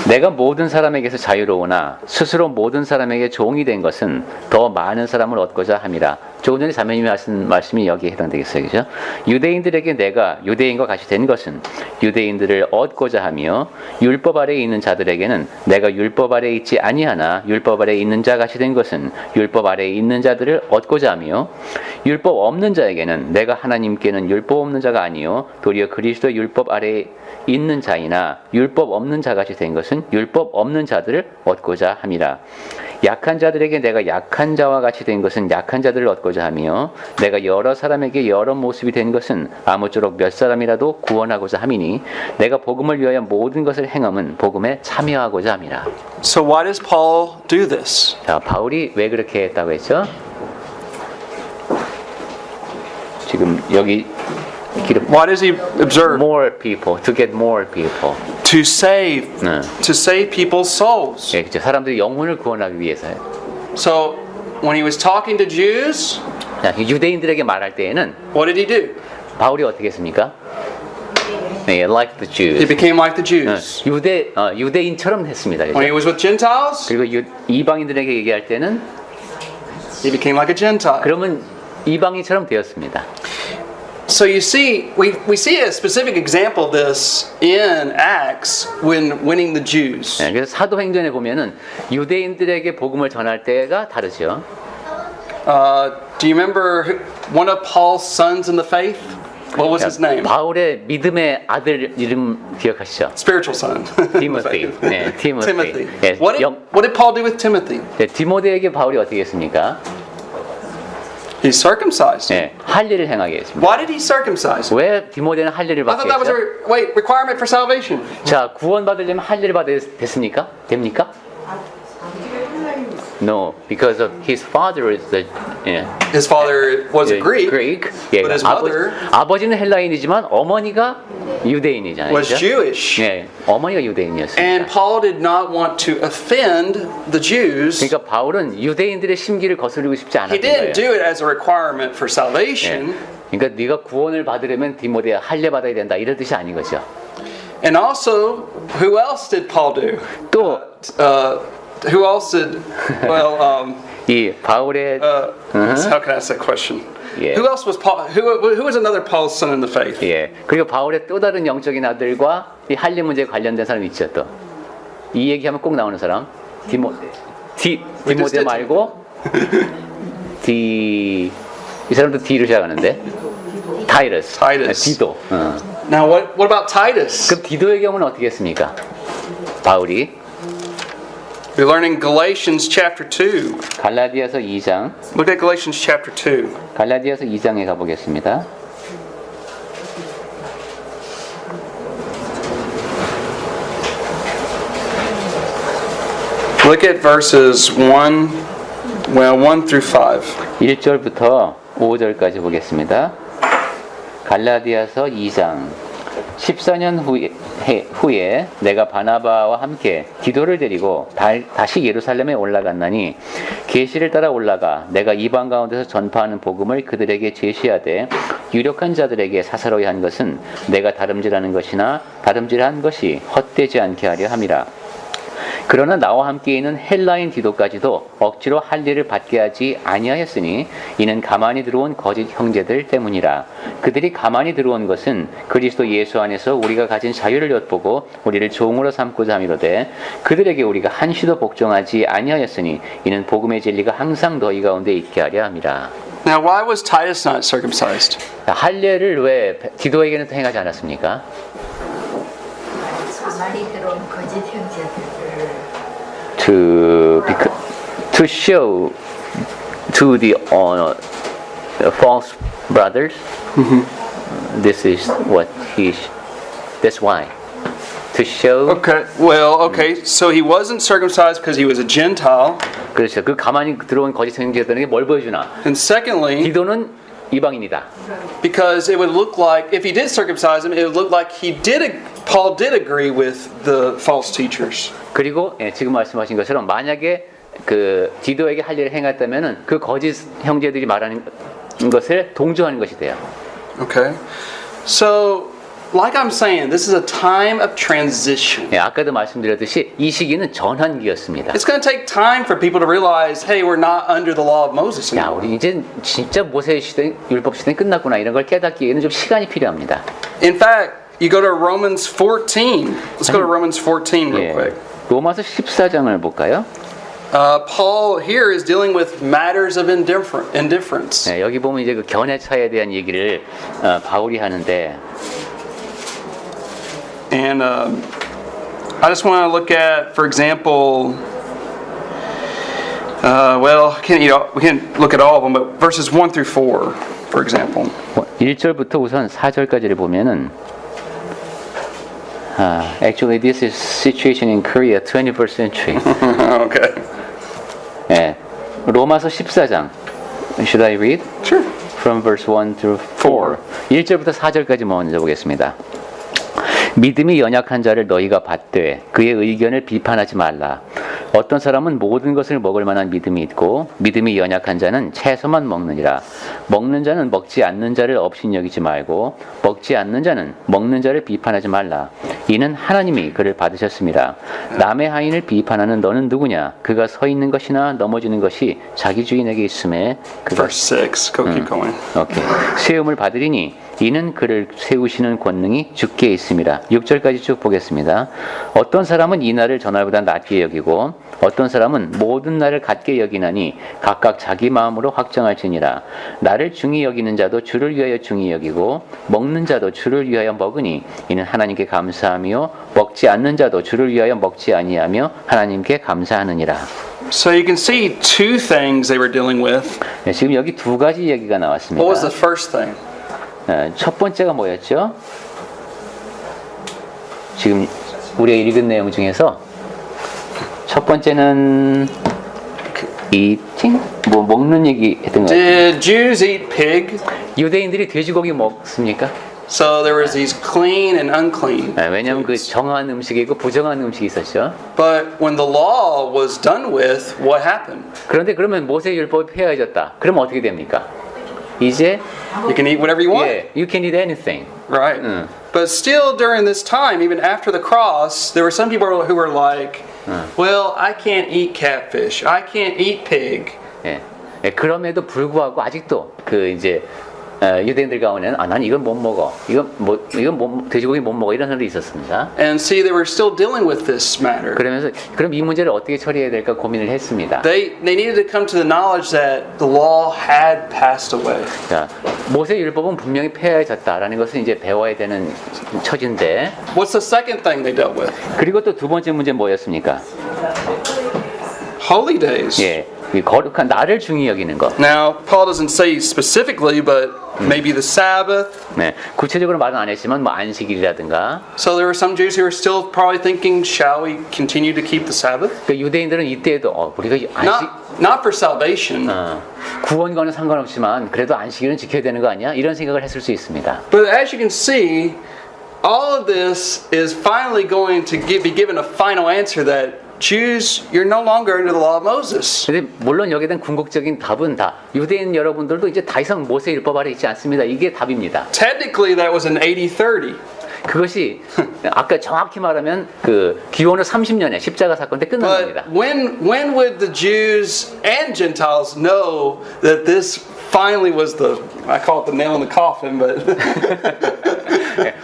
S2: 내가 모든 사람에게서 자유로우나 스스로 모든 사람에게 종이 된 것은 더 많은 사람을 얻고자 함이라. 조금 전에 자매님이 하신 말씀이 여기에 해당되겠어요. 그죠? 유대인들에게 내가 유대인과 같이 된 것은 유대인들을 얻고자 하며 율법 아래에 있는 자들에게는 내가 율법 아래에 있지 아니하나 율법 아래에 있는 자 같이 된 것은 율법 아래에 있는 자들을 얻고자 하며 율법 없는 자에게는 내가 하나님께는 율법 없는 자가 아니요 도리어 그리스도의 율법 아래에 있는 자이나 율법 없는 자같이 된 것은 율법 없는 자들을 얻고자 함이라. 약한 자들에게 내가 약한 자와 같이 된 것은 약한 자들을 얻고자 하며 내가 여러 사람에게 여러 모습이 된 것은 아무쪼록 몇 사람이라도 구원하고자 함이니 내가 복음을 위하여 모든 것을 행함은 복음에 참여하고자 함이라.
S1: So why does Paul do this?
S2: 자, 바울이 왜 그렇게 했다고 했죠? 지금 여기 기름
S1: Why does he observe?
S2: more people to get more people.
S1: To save,
S2: 네.
S1: to save people's souls.
S2: 예, 그렇죠. 사람들이 영혼을 구원하기 위해서요.
S1: So when he was talking to Jews,
S2: 자, 유대인들에게 말할 때에는
S1: what did he do?
S2: 바울이 어떻게 했습니까? 네, like the
S1: He
S2: Jews.
S1: became like the Jews.
S2: 유대인처럼 했습니다.
S1: When he
S2: 그렇죠?
S1: was with Gentiles,
S2: 그리고 이방인들에게 얘기할 때는
S1: he became like a Gentile.
S2: 그러면 이방인처럼 되었습니다.
S1: So you see, we see a specific example of this in Acts when winning the Jews.
S2: 네, 그래서 사도행전에 보면은 유대인들에게 복음을 전할 때가 다르죠.
S1: Do you remember one of Paul's sons in the faith? What was his name?
S2: 바울의 믿음의 아들 이름 기억하시죠?
S1: Spiritual son.
S2: Timothy. 네, Timothy.
S1: Timothy.
S2: 예,
S1: What did Paul do with Timothy?
S2: 네, 디모데에게 바울이 어떻게 했습니까?
S1: He circumcised him.
S2: 네, 할 일을 행하게 했습니다.
S1: Why did he circumcise him?
S2: 왜 디모데는 할 일을
S1: I
S2: 받게
S1: thought that was
S2: 했죠?
S1: a requirement for salvation.
S2: 자, 구원받으려면 할 일을 받아야 됐습니까? 됩니까? No, because of his father is the
S1: His father was a Greek,
S2: 예,
S1: but his mother
S2: 아버지는 헬라인이지만 어머니가 유대인이잖아요.
S1: was
S2: 그죠?
S1: Jewish.
S2: 예, 어머니가 유대인이었습니다.
S1: And Paul did not want to offend the Jews.
S2: 그러니까 바울은 유대인들의 심기를 거스르고 싶지
S1: He
S2: 않았던
S1: didn't
S2: 거예요.
S1: do it as a requirement for salvation.
S2: 예. 그러니까 네가 구원을 받으려면 디모데야 할례 받아야 된다 이런 뜻이 아닌 거죠.
S1: And also, who else did Paul do?
S2: 또
S1: Who else did? Well,
S2: 이 바울의
S1: how can I ask that question?
S2: Yeah.
S1: Who else was Paul? Who was another Paul's son in the faith?
S2: 예, 그리고 바울의 또 다른 영적인 아들과 이 할례 문제에 관련된 사람이 있죠. 또 이 얘기하면 꼭 나오는 사람 디모데 말고 이 사람도 D로 시작하는데 타이러스. 디도.
S1: Now, what about Titus?
S2: 그럼 디도의 경우는 어떻게 했습니까? 바울이
S1: We're learning Galatians chapter 2.
S2: 갈라디아서 2장.
S1: Look at Galatians chapter 2.
S2: 갈라디아서 2장에 가보겠습니다.
S1: Look at verses 1 through 5.
S2: 1절부터 5절까지 보겠습니다. 갈라디아서 2장. 14년 후에 내가 바나바와 함께 디도를 데리고 다시 예루살렘에 올라갔나니 계시를 따라 올라가 내가 이방 가운데서 전파하는 복음을 그들에게 제시하되 유력한 자들에게 사사로이 한 것은 내가 다름질하는 것이나 다름질한 것이 헛되지 않게 하려 함이라. 그러나 나와 함께 있는 헬라인 디도까지도 억지로 할례를 받게 하지 아니하였으니 이는 가만히 들어온 거짓 형제들 때문이라. 그들이 가만히 들어온 것은 그리스도 예수 안에서 우리가 가진 자유를 엿보고 우리를 종으로 삼고자 함이로되 그들에게 우리가 한시도 복종하지 아니하였으니 이는 복음의 진리가 항상 너희 가운데 있게 하려 함이라.
S1: Now, why was Titus not circumcised?
S2: 할례를 왜 디도에게는 행하지 않았습니까?
S5: 가만히 들어온 거짓 형제들을
S2: to show to the false brothers. This is what that's why to show.
S1: Okay, well, okay, so he wasn't circumcised because he was a Gentile.
S2: 그렇죠. 그 가만히 들어온 거짓 형제들에게 뭘 보여주나?
S1: And secondly,
S2: 디도는 이방인이다.
S1: because it would look like, if he did circumcise him, it would look like Paul did agree with the false teachers.
S2: 그리고 지금 말씀하신 것처럼 만약에 그 디도에게 할례를 행했다면은 그 거짓 형제들이 말하는 것을 동조하는 것이 돼요.
S1: Okay, so like I'm saying, this is a time of transition.
S2: 예, 아까도 말씀드렸듯이 이 시기는 전환기였습니다.
S1: It's going to take time for people to realize, hey, we're not under the law of Moses
S2: 야,
S1: anymore.
S2: 우리 이제 진짜 모세 시대, 율법 시대 끝났구나 이런 걸 깨닫기에는 좀 시간이 필요합니다.
S1: In fact, you go to Romans 14. Let's go to Romans 14 real
S2: 예,
S1: quick.
S2: 로마서 14장을 볼까요?
S1: Paul here is dealing with matters of indifference.
S2: 예, 여기 보면 이제 그 견해차에 대한 얘기를 바울이 하는데,
S1: And I just want to look at, for example, we can't look at all of them, but verses 1 through 4, for example.
S2: 1절부터 우선 4절까지를 보면은 actually this is situation in Korea 21st century.
S1: Okay.
S2: 예, 로마서 14장. Should I read?
S1: Sure.
S2: From verse 1 through 4. 1절부터 4절까지 먼저 보겠습니다. 믿음이 연약한 자를 너희가 받되 그의 의견을 비판하지 말라. 어떤 사람은 모든 것을 먹을 만한 믿음이 있고 믿음이 연약한 자는 채소만 먹느니라. 먹는 자는 먹지 않는 자를 업신여기지 말고 먹지 않는 자는 먹는 자를 비판하지 말라. 이는 하나님이 그를 받으셨습니다. 남의 하인을 비판하는 너는 누구냐? 그가 서 있는 것이나 넘어지는 것이 자기 주인에게 있음에 그가
S1: Verse 6. Keep going.
S2: 오케이. 세움을 받으리니 이는 그를 세우시는 권능이 주께 있습니다. 6절까지 쭉 보겠습니다. 어떤 사람은 이 날을 전날보다 낮게 여기고 어떤 사람은 모든 날을 같게 여기나니 각각 자기 마음으로 확정할지니라. 나를 중히 여기는 자도 주를 위하여 중히 여기고 먹는 자도 주를 위하여 먹으니 이는 하나님께 감사하며 먹지 않는 자도 주를 위하여 먹지 아니하며 하나님께 감사하느니라.
S1: So you can see two things they were dealing with.
S2: 네, 지금 여기 두 가지 얘기가 나왔습니다.
S1: What was the first thing?
S2: 첫 번째가 뭐였죠? 지금 우리가 읽은 내용 중에서 첫 번째는 eating? 뭐 먹는 얘기 했던 것 같아요.
S1: Did Jews eat pig?
S2: 유대인들이 돼지고기 먹습니까?
S1: So there was these clean and unclean.
S2: 왜냐하면 그 정한 음식이 있고 부정한 음식이 있었죠.
S1: But when the law was done with, what happened?
S2: 그런데 그러면 모세 율법이 폐하해졌다. 그러면 어떻게 됩니까? 이제
S1: You can eat whatever you want.
S2: yeah, you can eat anything.
S1: Right. But still, during this time, even after the cross, there were some people who were like, well, I can't eat catfish. I can't eat pig.
S2: 예. 예, 그럼에도 불구하고 아직도 그 이제 유대인들 가운데는 난 이건 못 먹어. 이건 돼지고기 못 먹어. 이런 사람들이 있었습니다.
S1: And see, they were still dealing with this matter.
S2: 그러면서 그럼 이 문제를 어떻게 처리해야 될까 고민을 했습니다.
S1: They needed to come to the knowledge that the law had passed away.
S2: 자, 모세 율법은 분명히 폐하해졌다라는 것을 이제 배워야 되는 처지인데
S1: What's the second thing they dealt with?
S2: 그리고 또 두 번째 문제는 뭐였습니까?
S1: Holy days.
S2: 예, 이 거룩한 날을 중히 여기는 것.
S1: Now, Paul doesn't say specifically, but maybe the Sabbath.
S2: 네, 구체적으로 말은 안 했지만 뭐 안식일이라든가.
S1: So there were some Jews who were still probably thinking, shall we continue to keep the Sabbath?
S2: 그 유대인들은 이때에도 우리가 안식
S1: Not for salvation,
S2: 구원과는 상관없지만 그래도 안식일은 지켜야 되는 거 아니야? 이런 생각을 했을 수 있습니다.
S1: but as you can see, all of this is finally going to be given a final answer that Jews, you're no longer under the law of Moses.
S2: 근데 물론 여기에 대한 궁극적인 답은 다 유대인 여러분들도 이제 더 이상 모세 율법 아래 있지 않습니다. 이게 답입니다.
S1: Technically, that was in 80-30.
S2: 그것이 아까 정확히 말하면 그 기원후 30년에 십자가 사건 때 끝난 겁니다.
S1: But when would the Jews and Gentiles know that this finally was I call it the nail in the coffin, but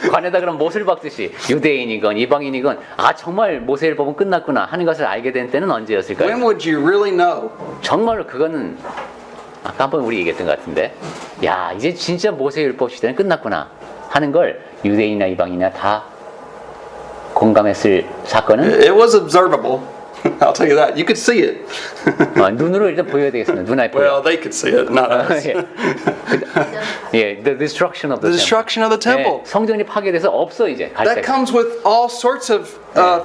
S2: 관에다 그럼 못을 박듯이 유대인이건 이방인이건 정말 모세 율법은 끝났구나 하는 것을 알게 된 때는 언제였을까요?
S1: when would you really know?
S2: 정말로 그거는 아까 한번 우리 얘기했던 것 같은데 야 이제 진짜 모세 율법 시대는 끝났구나 하는 걸 유대인이나 이방인이나 다 공감했을 사건은
S1: It was observable. I'll tell you that. You could see it.
S2: 눈으로 일단 보여야 되겠습니다. 눈에 보여.
S1: Well, they could see it, not us.
S2: 예, the destruction of the
S1: The destruction of the temple.
S2: 성전이 파괴돼서 없어 이제 갈
S1: That
S2: 데가.
S1: comes with all sorts of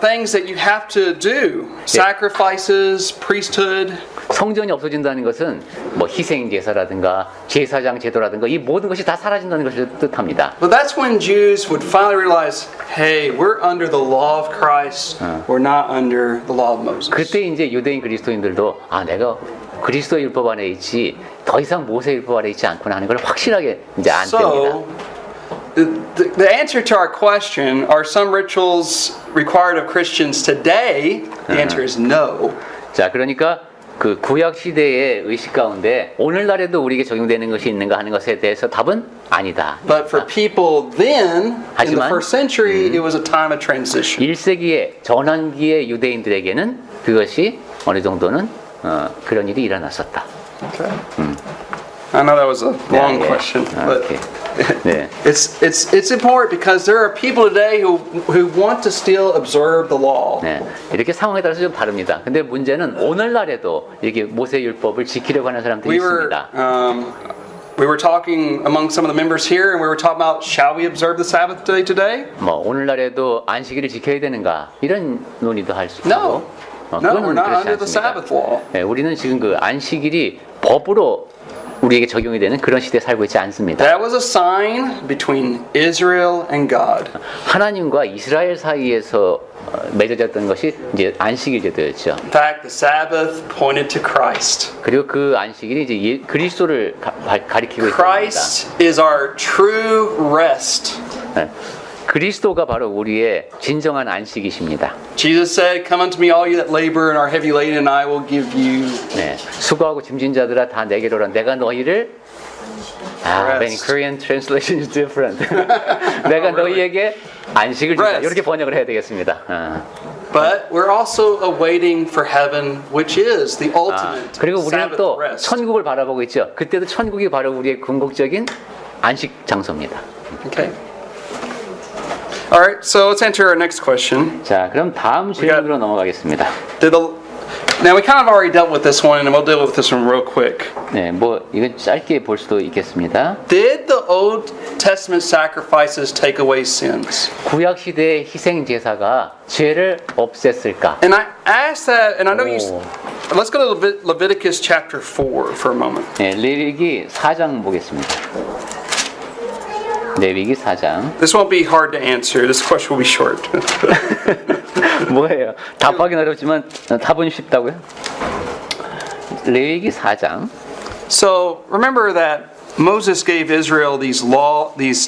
S1: things that you have to do. Sacrifices, priesthood.
S2: 성전이 없어진다는 것은 뭐 희생 제사라든가 제사장 제도라든가 이 모든 것이 다 사라진다는 것을 뜻합니다.
S1: But that's when Jews would finally realize, hey, we're under the law of Christ. We're not under the law of Moses.
S2: 그때 이제 유대인 그리스도인들도 내가 그리스도 율법 안에 있지 더 이상 모세 율법 아래 있지 않구나 하는 걸 확실하게 이제 안 됩니다.
S1: So, the answer to our question, are some rituals required of Christians today? The answer is no.
S2: 자, 그러니까 그 구약 시대의 의식 가운데 오늘날에도 우리에게 적용되는 것이 있는가 하는 것에 대해서 답은 아니다.
S1: But for people then, in the
S2: 하지만,
S1: first century, it was a time of transition.
S2: 1세기의 전환기의 유대인들에게는 그것이 어느 정도는 그런 일이 일어났었다.
S1: Okay. I know that was a long
S2: yeah.
S1: question, but
S2: Okay. 네.
S1: it's important because there are people today who want to still observe the law.
S2: 네, 이렇게 상황에 따라서 좀 다릅니다. 근데 문제는 오늘날에도 이렇게 모세 율법을 지키려고 하는 사람들이 있습니다.
S1: We were talking among some of the members here, and we were talking about shall we observe the Sabbath day today?
S2: 뭐 오늘날에도 안식일을 지켜야 되는가 이런 논의도 할 수 있고.
S1: No, we're not under the Sabbath law.
S2: 네, 우리는 지금 그 안식일이 법으로 우리에게 적용이 되는 그런 시대에 살고 있지 않습니다.
S1: That was a sign between Israel and God.
S2: 하나님과 이스라엘 사이에서 맺어졌던 것이 이제 안식일 제도였죠.
S1: In fact, the Sabbath pointed to Christ.
S2: 그리고 그 안식일이 이제 그리스도를 가리키고 있습니다.
S1: Christ is our true rest.
S2: 네. 그리스도가 바로 우리의 진정한 안식이십니다.
S1: Jesus said, "Come unto me, all you that labor and are heavy laden, and I will give you."
S2: 네, 수고하고 짐진 자들아 다 내게로 오라. 내가 너희를 but in Korean translation is different. 내가 너희에게 안식을 주다.
S1: Rest.
S2: 이렇게 번역을 해야 되겠습니다.
S1: But we're also awaiting for heaven, which is the ultimate
S2: 그리고 우리는
S1: Sabbath
S2: 또
S1: rest.
S2: 천국을 바라보고 있죠. 그때도 천국이 바로 우리의 궁극적인 안식 장소입니다.
S1: Okay. All right, so let's enter our next question.
S2: 자, 그럼 다음 질문으로 넘어가겠습니다.
S1: Now we kind of already dealt with this one, and we'll deal with this one real quick.
S2: 네, 뭐 이건 짧게 볼 수도 있겠습니다.
S1: Did the Old Testament sacrifices take away sins?
S2: 구약 시대의 희생 제사가 죄를 없앴을까?
S1: And I asked that, and I know you.
S2: Oh.
S1: Let's go to Leviticus chapter 4 for a moment.
S2: 네, 레위기 4장 보겠습니다. 레위기 4장.
S1: This won't be hard to answer. This question will be short.
S2: 뭐예요? 답하기는 어렵지만 답은 쉽다고요? 레위기 4장.
S1: So remember that Moses gave Israel these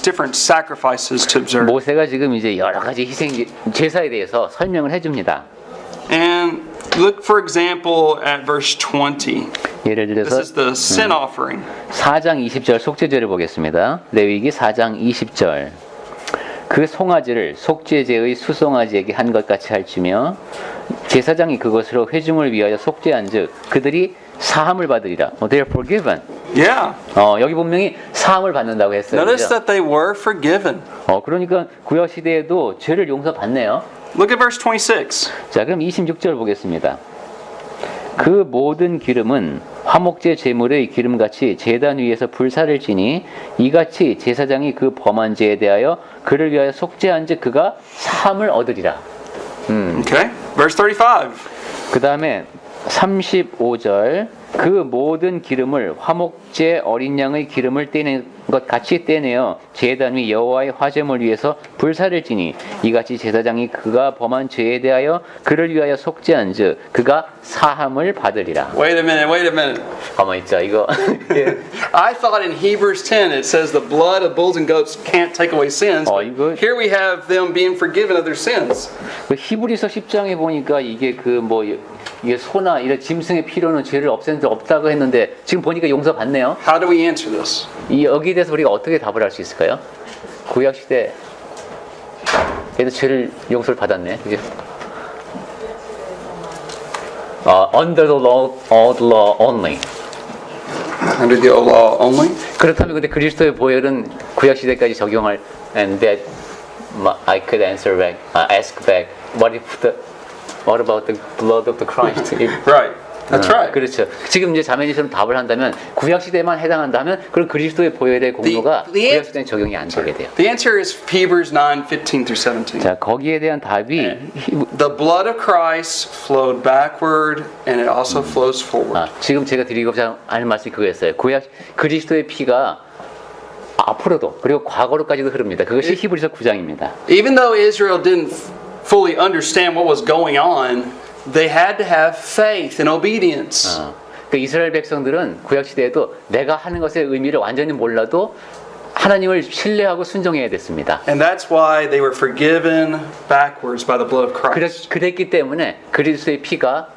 S1: different sacrifices to observe.
S2: 모세가 지금 이제 여러 가지 희생 제사에 대해서 설명을 해줍니다.
S1: And look, for example, at verse 20.
S2: 예를
S1: This
S2: 들어서
S1: is the sin offering.
S2: 4장 20절 속죄제를 보겠습니다. 레위기 4장 20절. 그 송아지를 속죄제의 수송아지에게 한 것 같이 할지며 제사장이 그것으로 회중을 위하여 속죄한즉 그들이 사함을 받으리라. They are forgiven.
S1: Yeah.
S2: 여기 분명히 사함을 받는다고 했어요.
S1: Notice
S2: 그죠?
S1: that they were forgiven.
S2: 그러니까 구약 시대에도 죄를 용서받네요.
S1: Look at verse 26.
S2: 자, 그럼 26절 보겠습니다. 그 모든 기름은 화목제 제물의 기름같이 제단 위에서 불사를 지니 이같이 제사장이 그 범한 죄에 대하여 그를 위하여 속죄한즉 그가 사함을 얻으리라.
S1: Okay. Verse 35.
S2: 그 다음에 35절 그 모든 기름을 화목제 어린 양의 기름을 떼낸 것 같이 떼내어 제단 위 여호와의 화제물 위에서 불사를 지니 이같이 제사장이 그가 범한 죄에 대하여 그를 위하여 속죄한즉 그가 사함을 받으리라.
S1: Wait a minute.
S2: 가만 있자 이거.
S1: I thought in Hebrews 10 it says the blood of bulls and goats can't take away sins. But
S2: 이거-
S1: here we have them being forgiven of their sins.
S2: 그 히브리서 10장에 보니까 이게 그 뭐 이게 소나 이런 짐승의 피로는 죄를 없앤 적 없다고 했는데 지금 보니까 용서 받네요.
S1: How do we answer this?
S2: 여기에 대해서 우리가 어떻게 답을 할 수 있을까요? 구약 시대 얘도 죄를 용서를 받았네, 그죠? Under the law only.
S1: Under the old law only?
S2: 그렇다면 근데 그리스도의 보혈은 구약 시대까지 적용할 and that I could answer back, ask back. What about the blood of the Christ?
S1: Right. That's right.
S2: 그렇죠. 지금 이제 자매님처럼 답을 한다면 구약 시대만 해당한다면 그럼 그리스도의 보혈의 공로가
S1: the-
S2: 구약 시대에 적용이 안 되게 돼요.
S1: The answer is Hebrews 9:15 through 17.
S2: 자, 거기에 대한 답이
S1: The blood of Christ flowed backward and it also flows forward.
S2: 지금 제가 드리고자 하는 말씀이 그거였어요. 구약 그리스도의 피가 앞으로도 그리고 과거로까지도 흐릅니다. 그것이 히브리서 9장입니다.
S1: Even though Israel didn't fully understand what was going on, they had to have faith and obedience.
S2: 그 이스라엘 백성들은 구약 시대에도 내가 하는 것의 의미를 완전히 몰라도 하나님을 신뢰하고 순종해야 됐습니다.
S1: And that's why they were forgiven backwards by the blood of Christ.
S2: 그랬기 때문에 그리스도의 피가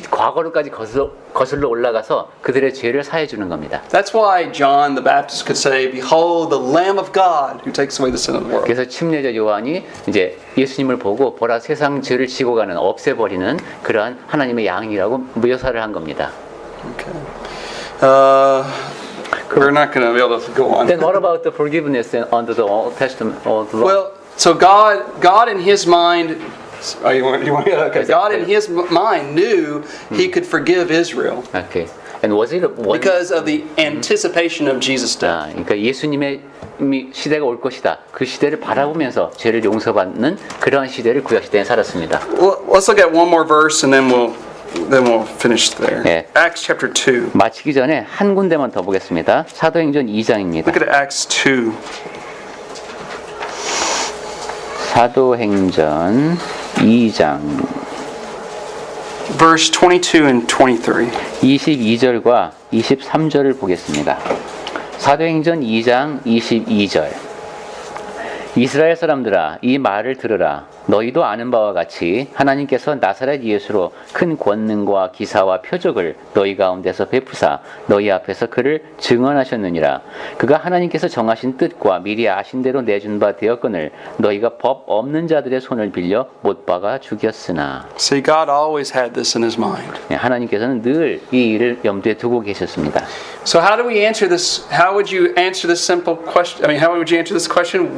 S2: 과거로까지 거슬러 올라가서 그들의 죄를 사해 주는 겁니다.
S1: That's why John the Baptist could say, "Behold, the Lamb of God who takes away the sin of the world."
S2: 그래서 침례자 요한이 이제 예수님을 보고 보라 세상 죄를 지고 가는 없애버리는 그러한 하나님의 양이라고 묘사를 한 겁니다.
S1: Okay. We're not going to be able to go on.
S2: Then what about the forgiveness under the Old Testament or the law?
S1: Well, so God in His mind, okay. God in His mind knew He could forgive Israel
S2: Okay. And was it
S1: because of the anticipation of Jesus' death.
S2: 그러니까 예수님의 시대가 올 것이다. 그 시대를 바라보면서 죄를 용서받는 그러한 시대를 구약 시대에 살았습니다.
S1: Well, let's look at one more verse and then we'll finish there.
S2: 네.
S1: Acts chapter 2.
S2: 마치기 전에 한 군데만 더 보겠습니다. 사도행전 2장입니다.
S1: Look at Acts 2.
S2: 사도행전 2장
S1: Verse 22 and 23.
S2: 22절과 23절을 보겠습니다. 사도행전 2장 22절. 이스라엘 사람들아 이 말을 들으라. 너희도 아는 바와 같이 하나님께서 나사렛 예수로 큰 권능과 기사와 표적을 너희 가운데서 베푸사 너희 앞에서 그를 증언하셨느니라. 그가 하나님께서 정하신 뜻과 미리 아신 대로 내준 바 되었거늘 너희가 법 없는 자들의 손을 빌려 못 박아 죽였으나.
S1: See, God always had this in His mind.
S2: 하나님께서는 늘 이 일을 염두에 두고 계셨습니다.
S1: So how do we answer this? How would you answer this simple question? I mean, how would you answer this question?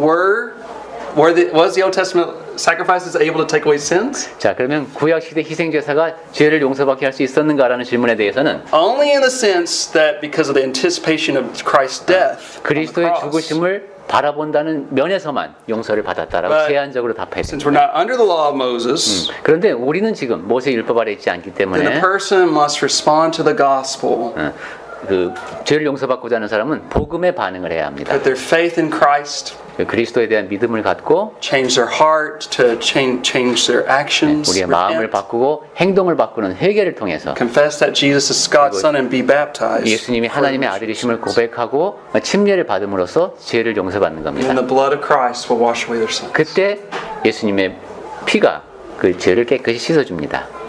S1: Was the Old Testament sacrifices able to take away sins?
S2: 자, 그러면 구약 시대 희생 제사가 죄를 용서받게 할 수 있었는가라는 질문에 대해서는
S1: Only in the sense that because of the anticipation of Christ's death on the
S2: 그리스도의
S1: cross.
S2: 죽으심을 바라본다는 면에서만 용서를 받았다라고
S1: But
S2: 제한적으로 답해야
S1: Since we're
S2: 됩니다.
S1: not under the law of Moses,
S2: 그런데 우리는 지금 모세 율법 아래 있지 않기
S1: then the
S2: 때문에
S1: person must respond to the gospel,
S2: 그 죄를 용서받고자 하는 사람은 복음에 반응을 해야 합니다.
S1: put their faith in Christ,
S2: 그리스도에 대한 믿음을 갖고
S1: change their heart to change their actions,
S2: 우리의 마음을
S1: repent,
S2: 바꾸고 행동을 바꾸는 회개를 통해서
S1: confess that Jesus is God's Son and be baptized.
S2: 예수님이 하나님의 아들이심을 고백하고 침례를 받음으로써 죄를 용서받는 겁니다.
S1: And the blood of Christ will wash away their sins.
S2: 그때 예수님의 피가 그 죄를 깨끗이 씻어줍니다.